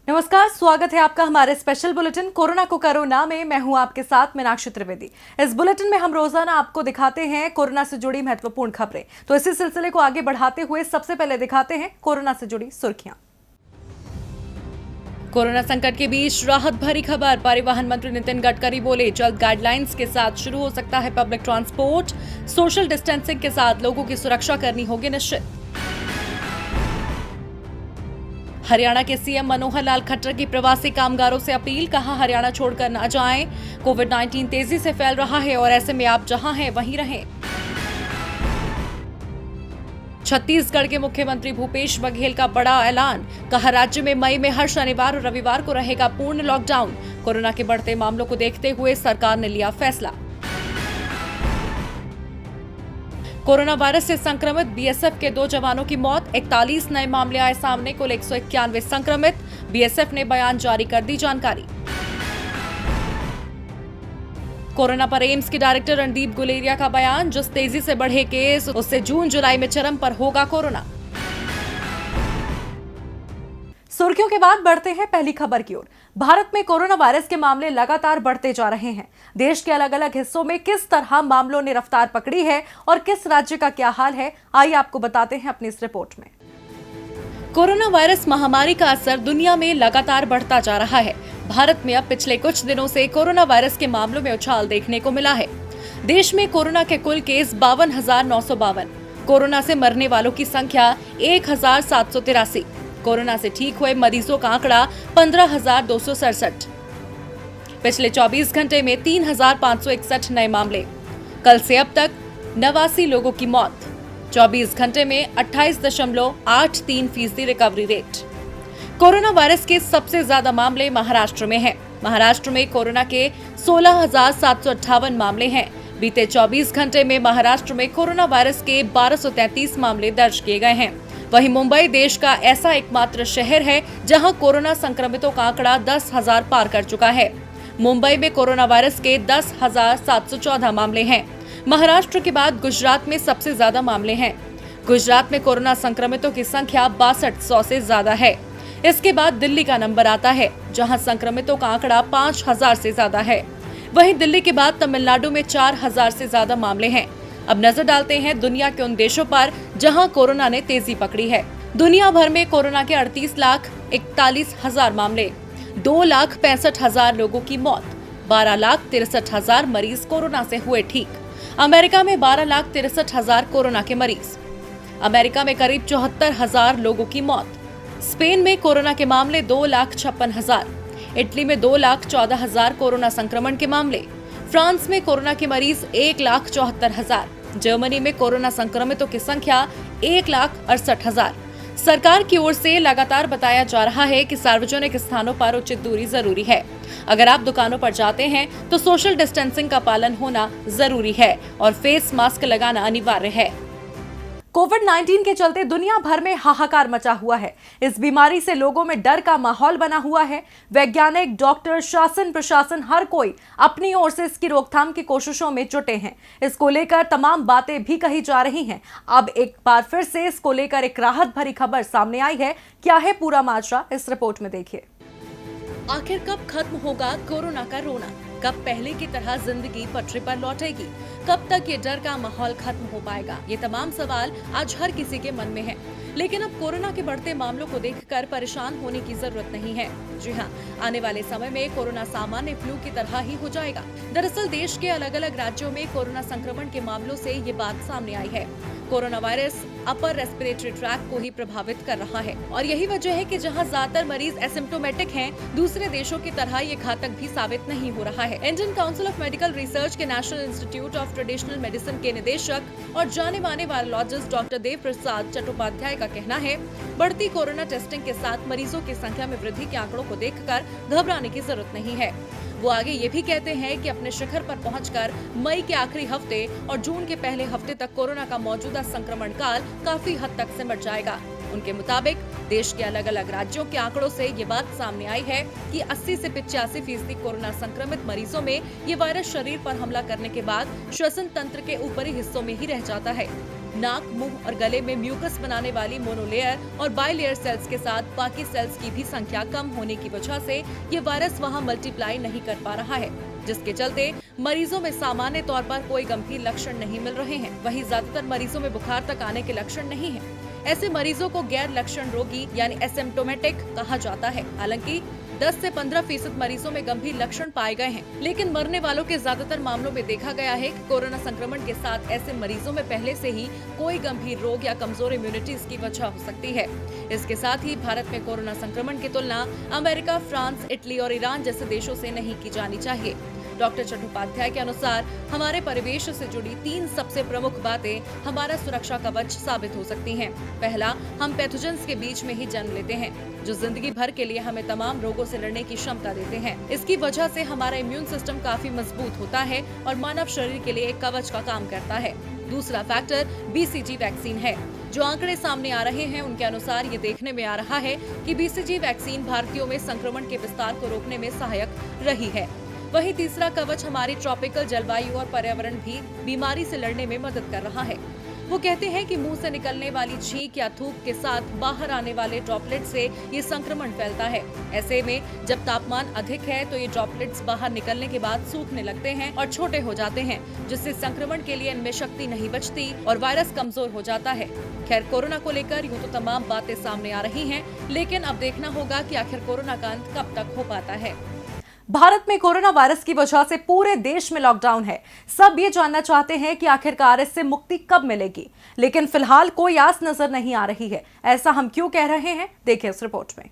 नमस्कार, स्वागत है आपका हमारे स्पेशल बुलेटिन कोरोना को करो ना में। मैं हूं आपके साथ मीनाक्षी त्रिवेदी। इस बुलेटिन में हम रोजाना आपको दिखाते हैं कोरोना से जुड़ी महत्वपूर्ण खबरें। तो इसी सिलसिले को आगे बढ़ाते हुए सबसे पहले दिखाते हैं कोरोना से जुड़ी सुर्खियां। कोरोना संकट के बीच राहत भरी खबर। परिवहन मंत्री नितिन गडकरी बोले, जल्द गाइडलाइंस के साथ शुरू हो सकता है पब्लिक ट्रांसपोर्ट। सोशल डिस्टेंसिंग के साथ लोगों की सुरक्षा करनी होगी निश्चित। हरियाणा के सीएम मनोहर लाल खट्टर की प्रवासी कामगारों से अपील, कहा हरियाणा छोड़कर न जाएं। कोविड-19 तेजी से फैल रहा है और ऐसे में आप जहां हैं वहीं रहें। छत्तीसगढ़ के मुख्यमंत्री भूपेश बघेल का बड़ा ऐलान, कहा राज्य में मई में हर शनिवार और रविवार को रहेगा पूर्ण लॉकडाउन। कोरोना के बढ़ते मामलों को देखते हुए सरकार ने लिया फैसला। कोरोना वायरस से संक्रमित बीएसएफ के 2 जवानों की मौत, 41 नए मामले आए सामने, कुल 191 संक्रमित। बीएसएफ ने बयान जारी कर दी जानकारी। कोरोना पर एम्स के डायरेक्टर रणदीप गुलेरिया का बयान, जिस तेजी से बढ़े केस उससे जून जुलाई में चरम पर होगा कोरोना। सुर्खियों के बाद बढ़ते हैं पहली खबर की ओर। भारत में कोरोना वायरस के मामले लगातार बढ़ते जा रहे हैं। देश के अलग अलग हिस्सों में किस तरह मामलों ने रफ्तार पकड़ी है और किस राज्य का क्या हाल है, आइए आपको बताते हैं अपनी इस रिपोर्ट में। कोरोना वायरस महामारी का असर दुनिया में लगातार बढ़ता जा रहा है। भारत में अब पिछले कुछ दिनों से कोरोना वायरस के मामलों में उछाल देखने को मिला है। देश में कोरोना के कुल केस 52,952, कोरोना से मरने वालों की संख्या 1,783, कोरोना से ठीक हुए मरीजों का आंकड़ा 15,267। पिछले 24 घंटे में 3,561 नए मामले। कल से अब तक 89 लोगों की मौत। 24 घंटे में 28.83% रिकवरी रेट। कोरोना वायरस के सबसे ज्यादा मामले महाराष्ट्र में हैं। महाराष्ट्र में कोरोना के 16,758 मामले हैं। बीते 24 घंटे में महाराष्ट्र में कोरोना वायरस के 1233 मामले दर्ज किए गए हैं। वहीं मुंबई देश का ऐसा एकमात्र शहर है जहां कोरोना संक्रमितों का आंकड़ा 10,000 पार कर चुका है। मुंबई में कोरोना वायरस के 10,714 मामले हैं। महाराष्ट्र के बाद गुजरात में सबसे ज्यादा मामले हैं। गुजरात में कोरोना संक्रमितों की संख्या 6200 से ज्यादा है। इसके बाद दिल्ली का नंबर आता है, जहां संक्रमितों का आंकड़ा 5000 से ज्यादा है। वहीं दिल्ली के बाद तमिलनाडु में 4000 से ज्यादा मामले हैं। अब नजर डालते हैं दुनिया के उन देशों पर जहां कोरोना ने तेजी पकड़ी है। दुनिया भर में कोरोना के 38,41,000 मामले, 2,65,000 लोगों की मौत, 12,63,000 मरीज कोरोना से हुए ठीक। अमेरिका में 12,63,000 कोरोना के मरीज। अमेरिका में करीब 74,000 लोगों की मौत। स्पेन में कोरोना के मामले 2,56,000। इटली में 2,14,000 कोरोना संक्रमण के मामले। फ्रांस में कोरोना के मरीज 1,74,000। जर्मनी में कोरोना संक्रमितों की संख्या 1,68,000। सरकार की ओर से लगातार बताया जा रहा है कि सार्वजनिक स्थानों पर उचित दूरी जरूरी है। अगर आप दुकानों पर जाते हैं तो सोशल डिस्टेंसिंग का पालन होना जरूरी है और फेस मास्क लगाना अनिवार्य है। कोविड-19 के चलते दुनिया भर में हाहाकार मचा हुआ है। इस बीमारी से लोगों में डर का माहौल बना हुआ है। वैज्ञानिक, डॉक्टर, शासन, प्रशासन, हर कोई अपनी ओर से इसकी रोकथाम की कोशिशों में जुटे हैं। इसको लेकर तमाम बातें भी कही जा रही हैं। अब एक बार फिर से इसको लेकर एक राहत भरी खबर सामने आई है। क्या है पूरा माजरा, इस रिपोर्ट में देखिए। आखिर कब खत्म होगा कोरोना का रोना? कब पहले की तरह जिंदगी पटरी पर लौटेगी? कब तक ये डर का माहौल खत्म हो पाएगा? ये तमाम सवाल आज हर किसी के मन में हैं। लेकिन अब कोरोना के बढ़ते मामलों को देखकर परेशान होने की जरूरत नहीं है। जी हाँ, आने वाले समय में कोरोना सामान्य फ्लू की तरह ही हो जाएगा। दरअसल देश के अलग अलग राज्यों में कोरोना संक्रमण के मामलों से ये बात सामने आई है। Corona virus upper respiratory tract को ही प्रभावित कर रहा है और यही वजह है कि जहां ज्यादातर मरीज एसिम्प्टोमेटिक हैं, दूसरे देशों की तरह ये घातक भी साबित नहीं हो रहा है। Indian Council of Medical Research के National Institute of Traditional Medicine के निदेशक और जाने माने वायरोलॉजिस्ट डॉक्टर देव प्रसाद चट्टोपाध्याय का कहना है, बढ़ती कोरोना टेस्टिंग के साथ मरीजों की संख्या में वृद्धि के आंकड़ों को देखकर घबराने की जरूरत नहीं है। वो आगे ये भी कहते हैं कि अपने शिखर पर पहुंचकर मई के आखिरी हफ्ते और जून के पहले हफ्ते तक कोरोना का मौजूदा संक्रमण काल काफी हद तक सिमट जाएगा। उनके मुताबिक देश के अलग अलग राज्यों के आंकड़ों से ये बात सामने आई है कि 80 से 85% कोरोना संक्रमित मरीजों में ये वायरस शरीर पर हमला करने के बाद श्वसन तंत्र के ऊपरी हिस्सों में ही रह जाता है। नाक, मुंह और गले में म्यूकस बनाने वाली मोनोलेयर और बाइलेयर सेल्स के साथ बाकी सेल्स की भी संख्या कम होने की वजह से ये वायरस वहां मल्टीप्लाई नहीं कर पा रहा है, जिसके चलते मरीजों में सामान्य तौर पर कोई गंभीर लक्षण नहीं मिल रहे हैं। वहीं ज्यादातर मरीजों में बुखार तक आने के लक्षण नहीं हैं। ऐसे मरीजों को गैर लक्षण रोगी यानी एसिम्प्टोमेटिक कहा जाता है। हालांकि 10 से 15% मरीजों में गंभीर लक्षण पाए गए हैं, लेकिन मरने वालों के ज्यादातर मामलों में देखा गया है कि कोरोना संक्रमण के साथ ऐसे मरीजों में पहले से ही कोई गंभीर रोग या कमजोर इम्यूनिटी की वजह हो सकती है। इसके साथ ही भारत में कोरोना संक्रमण की तुलना अमेरिका, फ्रांस, इटली और ईरान जैसे देशों से नहीं की जानी चाहिए। डॉक्टर चट्टोपाध्याय के अनुसार हमारे परिवेश से जुड़ी 3 सबसे प्रमुख बातें हमारा सुरक्षा कवच साबित हो सकती हैं। पहला, हम पैथोजेंस के बीच में ही जन्म लेते हैं, जो जिंदगी भर के लिए हमें तमाम रोगों से लड़ने की क्षमता देते हैं। इसकी वजह से हमारा इम्यून सिस्टम काफी मजबूत होता है और मानव शरीर के लिए एक कवच का काम करता है। दूसरा फैक्टर BCG वैक्सीन है। जो आंकड़े सामने आ रहे हैं उनके अनुसार ये देखने में आ रहा है कि BCG वैक्सीन भारतीयों में संक्रमण के विस्तार को रोकने में सहायक रही है। वहीं तीसरा कवच हमारी ट्रॉपिकल जलवायु और पर्यावरण भी बीमारी से लड़ने में मदद कर रहा है। वो कहते हैं कि मुंह से निकलने वाली छींक या थूक के साथ बाहर आने वाले ड्रॉपलेट से ये संक्रमण फैलता है। ऐसे में जब तापमान अधिक है तो ये ड्रॉपलेट्स बाहर निकलने के बाद सूखने लगते हैं और छोटे हो जाते हैं, जिससे संक्रमण के लिए इनमें शक्ति नहीं बचती और वायरस कमजोर हो जाता है। खैर, कोरोना को लेकर यूं तो तमाम बातें सामने आ रही हैं, लेकिन अब देखना होगा कि आखिर कोरोना का अंत कब तक हो पाता है। भारत में कोरोना वायरस की वजह से पूरे देश में लॉकडाउन है। सब ये जानना चाहते हैं कि आखिरकार इससे मुक्ति कब मिलेगी, लेकिन फिलहाल कोई आस नजर नहीं आ रही है। ऐसा हम क्यों कह रहे हैं, देखिए इस रिपोर्ट में।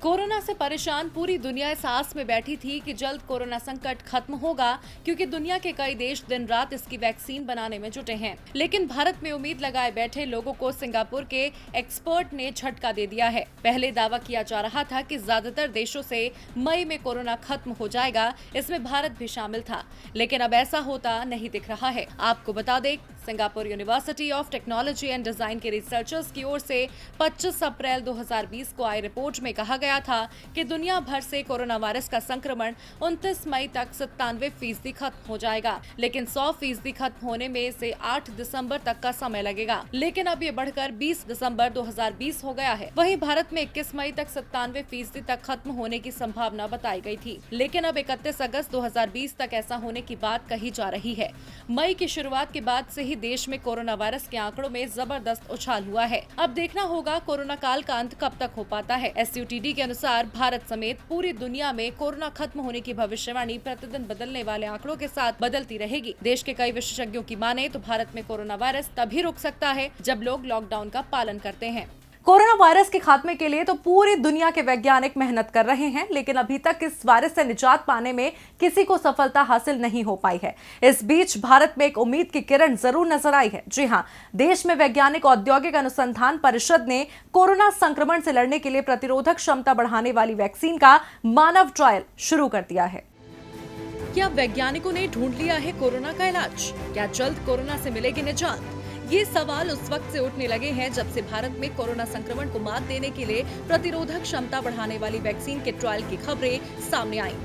कोरोना से परेशान पूरी दुनिया इस आस में बैठी थी कि जल्द कोरोना संकट खत्म होगा, क्योंकि दुनिया के कई देश दिन रात इसकी वैक्सीन बनाने में जुटे हैं। लेकिन भारत में उम्मीद लगाए बैठे लोगों को सिंगापुर के एक्सपर्ट ने झटका दे दिया है। पहले दावा किया जा रहा था कि ज्यादातर देशों से मई में कोरोना खत्म हो जाएगा, इसमें भारत भी शामिल था, लेकिन अब ऐसा होता नहीं दिख रहा है। आपको बता दें, Singapore university of technology and design के रिसर्चर्स की ओर से 25 अप्रैल 2020 को आई रिपोर्ट में कहा गया था कि दुनिया भर से कोरोना वायरस का संक्रमण 29 मई तक 97% खत्म हो जाएगा, लेकिन 100% खत्म होने में से 8 दिसंबर तक का समय लगेगा। लेकिन अब ये बढ़कर 20 दिसंबर 2020 हो गया है। वहीं भारत में 21 मई तक 97% तक खत्म होने की संभावना बताई गई थी, लेकिन अब 31 अगस्त 2020 तक ऐसा होने की बात कही जा रही है। मई की शुरुआत के बाद से ही देश में कोरोना वायरस के आंकड़ों में जबरदस्त उछाल हुआ है। अब देखना होगा कोरोना काल का अंत कब तक हो पाता है। SUTD के अनुसार भारत समेत पूरी दुनिया में कोरोना खत्म होने की भविष्यवाणी प्रतिदिन बदलने वाले आंकड़ों के साथ बदलती रहेगी। देश के कई विशेषज्ञों की माने तो भारत में कोरोना वायरस तभी रुक सकता है जब लोग लॉकडाउन का पालन करते हैं। कोरोना वायरस के खात्मे के लिए तो पूरी दुनिया के वैज्ञानिक मेहनत कर रहे हैं, लेकिन अभी तक इस वायरस से निजात पाने में किसी को सफलता हासिल नहीं हो पाई है। इस बीच भारत में एक उम्मीद की किरण जरूर नजर आई है। जी हां, देश में वैज्ञानिक औद्योगिक अनुसंधान परिषद ने कोरोना संक्रमण से लड़ने के लिए प्रतिरोधक क्षमता बढ़ाने वाली वैक्सीन का मानव ट्रायल शुरू कर दिया है। क्या वैज्ञानिकों ने ढूंढ लिया है कोरोना का इलाज? क्या जल्द कोरोना से मिलेगी निजात? ये सवाल उस वक्त से उठने लगे हैं जब से भारत में कोरोना संक्रमण को मात देने के लिए प्रतिरोधक क्षमता बढ़ाने वाली वैक्सीन के ट्रायल की खबरें सामने आई।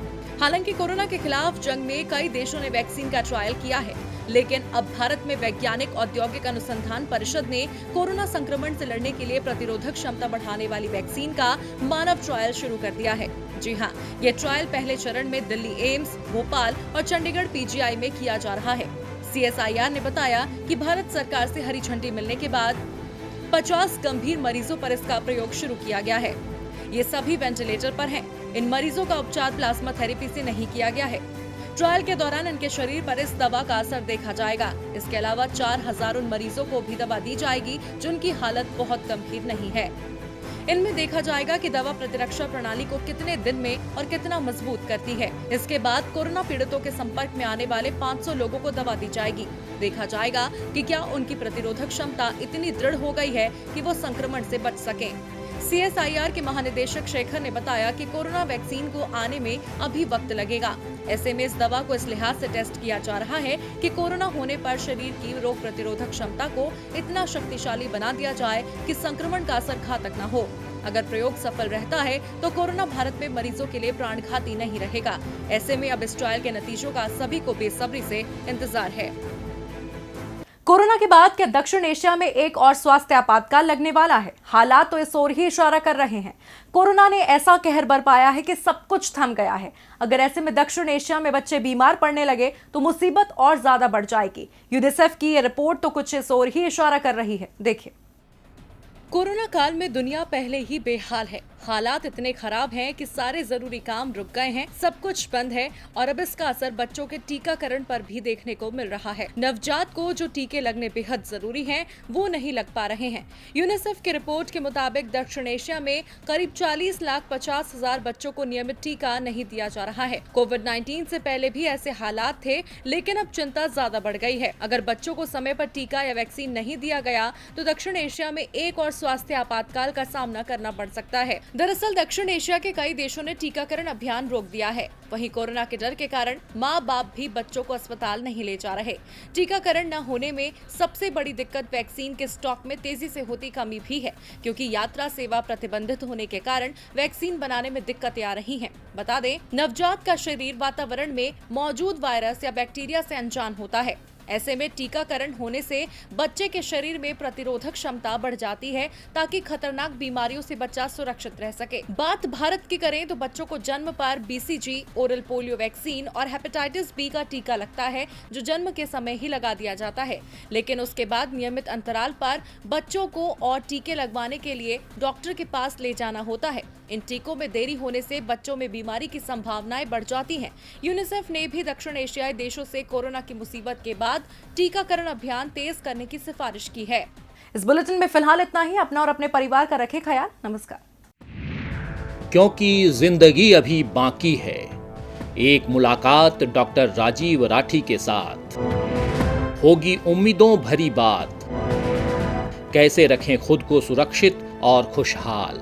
हालांकि कोरोना के खिलाफ जंग में कई देशों ने वैक्सीन का ट्रायल किया है, लेकिन अब भारत में वैज्ञानिक औद्योगिक अनुसंधान परिषद ने कोरोना संक्रमण से लड़ने के लिए प्रतिरोधक क्षमता बढ़ाने वाली वैक्सीन का मानव ट्रायल शुरू कर दिया है। जी हाँ, ये ट्रायल पहले चरण में दिल्ली एम्स, भोपाल और चंडीगढ़ PGI में किया जा रहा है। CSIR ने बताया कि भारत सरकार से हरी झंडी मिलने के बाद 50 गंभीर मरीजों पर इसका प्रयोग शुरू किया गया है। ये सभी वेंटिलेटर पर हैं। इन मरीजों का उपचार प्लाज्मा थेरेपी से नहीं किया गया है। ट्रायल के दौरान इनके शरीर पर इस दवा का असर देखा जाएगा। इसके अलावा 4000 उन मरीजों को भी दवा दी जाएगी जिनकी हालत बहुत गंभीर नहीं है। इनमें देखा जाएगा कि दवा प्रतिरक्षा प्रणाली को कितने दिन में और कितना मजबूत करती है। इसके बाद कोरोना पीड़ितों के संपर्क में आने वाले 500 लोगों को दवा दी जाएगी। देखा जाएगा कि क्या उनकी प्रतिरोधक क्षमता इतनी दृढ़ हो गई है कि वो संक्रमण से बच सकें। CSIR के महानिदेशक शेखर ने बताया कि कोरोना वैक्सीन को आने में अभी वक्त लगेगा। ऐसे में इस दवा को इस लिहाज से टेस्ट किया जा रहा है कि कोरोना होने पर शरीर की रोग प्रतिरोधक क्षमता को इतना शक्तिशाली बना दिया जाए कि संक्रमण का असर घातक न हो। अगर प्रयोग सफल रहता है तो कोरोना भारत में मरीजों के लिए प्राणघाती नहीं रहेगा। ऐसे में अब इस ट्रायल के नतीजों का सभी को बेसब्री से इंतजार है। कोरोना के बाद क्या दक्षिण एशिया में एक और स्वास्थ्य आपातकाल लगने वाला है? हालात तो इस ओर ही इशारा कर रहे हैं। कोरोना ने ऐसा कहर बरपाया है कि सब कुछ थम गया है। अगर ऐसे में दक्षिण एशिया में बच्चे बीमार पड़ने लगे तो मुसीबत और ज्यादा बढ़ जाएगी। यूनिसेफ की ये रिपोर्ट तो कुछ इस ओर ही इशारा कर रही है। देखिए, कोरोना काल में दुनिया पहले ही बेहाल है। हालात इतने खराब हैं कि सारे जरूरी काम रुक गए हैं, सब कुछ बंद है और अब इसका असर बच्चों के टीकाकरण पर भी देखने को मिल रहा है। नवजात को जो टीके लगने बेहद जरूरी हैं, वो नहीं लग पा रहे हैं। यूनिसेफ की रिपोर्ट के मुताबिक दक्षिण एशिया में करीब 40,50,000 बच्चों को नियमित टीका नहीं दिया जा रहा है। कोविड-19 से पहले भी ऐसे हालात थे, लेकिन अब चिंता ज्यादा बढ़ गई है। अगर बच्चों को समय पर टीका या वैक्सीन नहीं दिया गया तो दक्षिण एशिया में एक और स्वास्थ्य आपातकाल का सामना करना पड़ सकता है। दरअसल दक्षिण एशिया के कई देशों ने टीकाकरण अभियान रोक दिया है। वहीं कोरोना के डर के कारण माँ बाप भी बच्चों को अस्पताल नहीं ले जा रहे। टीकाकरण न होने में सबसे बड़ी दिक्कत वैक्सीन के स्टॉक में तेजी से होती कमी भी है, क्योंकि यात्रा सेवा प्रतिबंधित होने के कारण वैक्सीन बनाने में दिक्कतें आ रही हैं। बता दें, नवजात का शरीर वातावरण में मौजूद वायरस या बैक्टीरिया से अनजान होता है। ऐसे में टीकाकरण होने से बच्चे के शरीर में प्रतिरोधक क्षमता बढ़ जाती है, ताकि खतरनाक बीमारियों से बच्चा सुरक्षित रह सके। बात भारत की करें तो बच्चों को जन्म पर BCG, ओरल पोलियो वैक्सीन और हेपेटाइटिस B का टीका लगता है, जो जन्म के समय ही लगा दिया जाता है। लेकिन उसके बाद नियमित अंतराल पर बच्चों को और टीके लगवाने के लिए डॉक्टर के पास ले जाना होता है। इन टीकों में देरी होने से बच्चों में बीमारी की संभावनाएं बढ़ जाती हैं। यूनिसेफ ने भी दक्षिण एशियाई देशों से कोरोना की मुसीबत के बाद टीकाकरण अभियान तेज करने की सिफारिश की है। इस बुलेटिन में फिलहाल इतना ही। अपना और अपने परिवार का रखें ख्याल। नमस्कार। क्योंकि जिंदगी अभी बाकी है, एक मुलाकात डॉक्टर राजीव राठी के साथ होगी उम्मीदों भरी बात। कैसे रखें खुद को सुरक्षित और खुशहाल।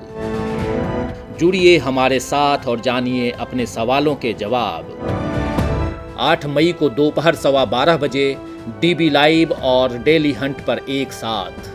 जुड़िए हमारे साथ और जानिए अपने सवालों के जवाब। 8 मई को दोपहर 12:15 बजे DB लाइव और डेली हंट पर एक साथ।